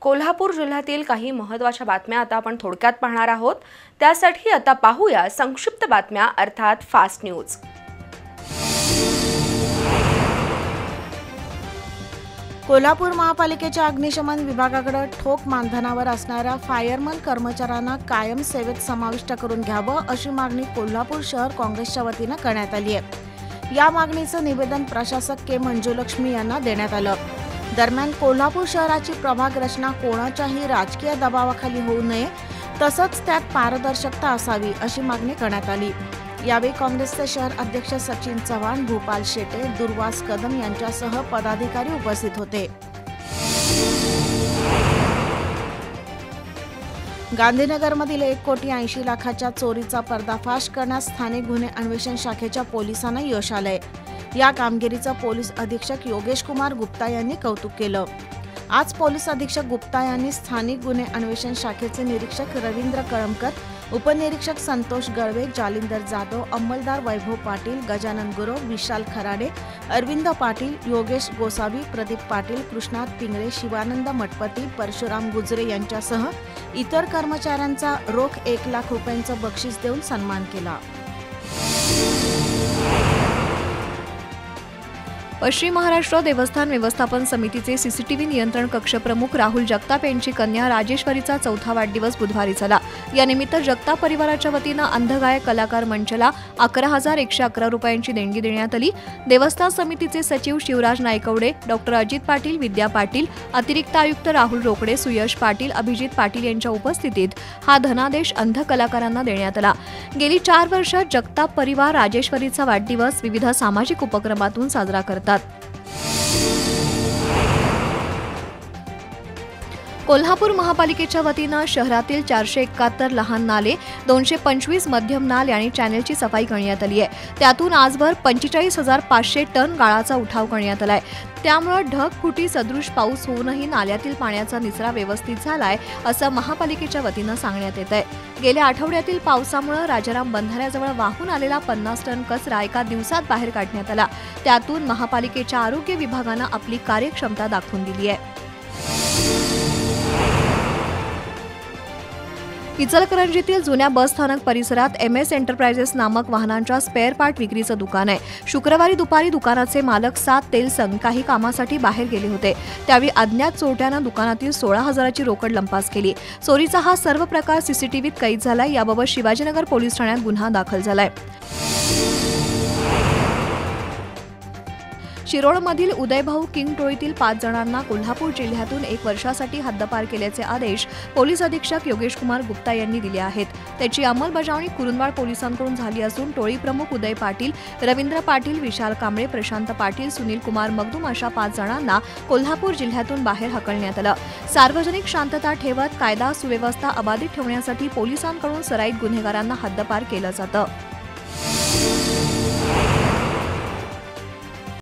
कोल्हापूर जिल्ह्यातील काही महत्त्वाच्या बातम्या आता आपण थोडक्यात पाहणार आहोत। त्यासाठी आता पाहूया संक्षिप्त बातम्या अर्थात फास्ट न्यूज। कोल्हापूर महापालिकेच्या अग्निशमन विभागाकडे ठोक मानधनावर असणाऱ्या फायरमन कर्मचाऱ्यांना कायम सेवेत समाविष्ट करून घ्यावं अशी मागणी कोल्हापूर शहर काँग्रेसच्या वतीने करण्यात आली आहे। या मागणीचं निवेदन प्रशासक के मंजुलक्ष्मी यांना देण्यात आलं। दरम्यान कोल्हापूर शहराची प्रभाग रचना कोणाच्याही राजकीय दबावाखाली होऊ नये, तसंच त्यात पारदर्शकता असावी अशी मागणी करण्यात आली। यावेळी काँग्रेसचे शहर अध्यक्ष सचिन चव्हाण, भूपाल शेटे, दुर्वास कदम यांच्यासह पदाधिकारी उपस्थित होते। गांधीनगरमधील 1,80,00,000च्या चोरीचा पर्दाफाश करण्यास स्थानिक गुन्हे अन्वेषण शाखेच्या पोलिसांना यश आलंय। या कामगिरीचं पोलीस अधीक्षक योगेश कुमार गुप्ता यांनी कौतुक केलं। आज पोलीस अधीक्षक गुप्ता यांनी स्थानिक गुन्हे अन्वेषण शाखेचे निरीक्षक रवींद्र कळमकर, उपनिरीक्षक संतोष गळवे, जालिंदर जाधव, अंमलदार वैभव पाटील, गजानन गुरव, विशाल खराडे, अरविंद पाटील, योगेश गोसावी, प्रदीप पाटील, कृष्णात पिंगळे, शिवानंद मठपती, परशुराम गुजरे यांच्यासह इतर कर्मचाऱ्यांचा रोख 1,00,000 रुपयांचं बक्षीस देऊन सन्मान केला। पश्चिम महाराष्ट्र देवस्थान व्यवस्थापन समितीचे सीसीटीव्ही नियंत्रण कक्ष प्रमुख राहुल जगताप यांची कन्या राजेश्वरीचा 4था वाढदिवस बुधवारी झाला। यानिमित्त जगताप परिवाराच्या वतीनं अंधगायक कलाकार मंचला 11,111 रुपयांची देणगी देण्यात आली। देवस्थान समितीचे सचिव शिवराज नायकवडे, डॉक्टर अजित पाटील, विद्या पाटील, अतिरिक्त आयुक्त राहुल रोकडे, सुयश पाटील, अभिजित पाटील यांच्या उपस्थितीत हा धनादेश अंध कलाकारांना देण्यात आला। गेली 4 वर्षात जगताप परिवार राजेश्वरीचा वाढदिवस विविध सामाजिक उपक्रमातून साजरा करतात। कोल्हापूर महापालिकेच्या वतीनं शहरातील 471 लहान नाले, 225 मध्यम नाले आणि चॅनेलची सफाई करण्यात आली आहे। त्यातून आजवर 45,500 टन गाळाचा उठाव करण्यात आलाय। त्यामुळे ढगफुटी सदृश पाऊस होऊनही नाल्यातील पाण्याचा निचरा व्यवस्थित झालाय असं महापालिकेच्या वतीनं सांगण्यात येत आहे। गेल्या आठवड्यातील पावसामुळे राजाराम बंधाऱ्याजवळ वाहून आलेला 50 टन कचरा एका दिवसात बाहेर काढण्यात आला। त्यातून महापालिकेच्या आरोग्य विभागानं आपली कार्यक्षमता दाखवून दिली आहे। इचलकरंजीतील जुन्या बस स्थानक परिसरात MS एंटरप्राइजेस नामक वाहनांच्या स्पेअर पार्ट विक्रीचं दुकान आहे। शुक्रवारी दुपारी दुकानाचे मालक 7 तेल संघ काही कामासाठी बाहेर गेले होते। त्यावेळी अज्ञात चोरट्यानं दुकानातील 16,000ची रोकड लंपास केली। चोरीचा हा सर्व प्रकार सीसीटीव्हीत कैद झालाय। याबाबत शिवाजीनगर पोलीस ठाण्यात गुन्हा दाखल झालाय। शिरोळमधील उदयभाऊ किंग टोळीतील 5 जणांना कोल्हापूर जिल्ह्यातून 1 वर्षासाठी हद्दपार केल्याचे आदेश पोलीस अधीक्षक योगेश कुमार गुप्ता यांनी दिले आहेत। त्याची अंमलबजावणी कुरुंदवाड पोलिसांकडून झाली असून टोळी प्रमुख उदय पाटील, रवींद्र पाटील, विशाल कांबळे, प्रशांत पाटील, सुनील कुमार मगदूम अशा 5 जणांना कोल्हापूर जिल्ह्यातून बाहेर हकलण्यात आलं। सार्वजनिक शांतता ठेवत कायदा सुव्यवस्था अबाधित ठेवण्यासाठी पोलिसांकडून सराईत गुन्हेगारांना हद्दपार केलं जातं।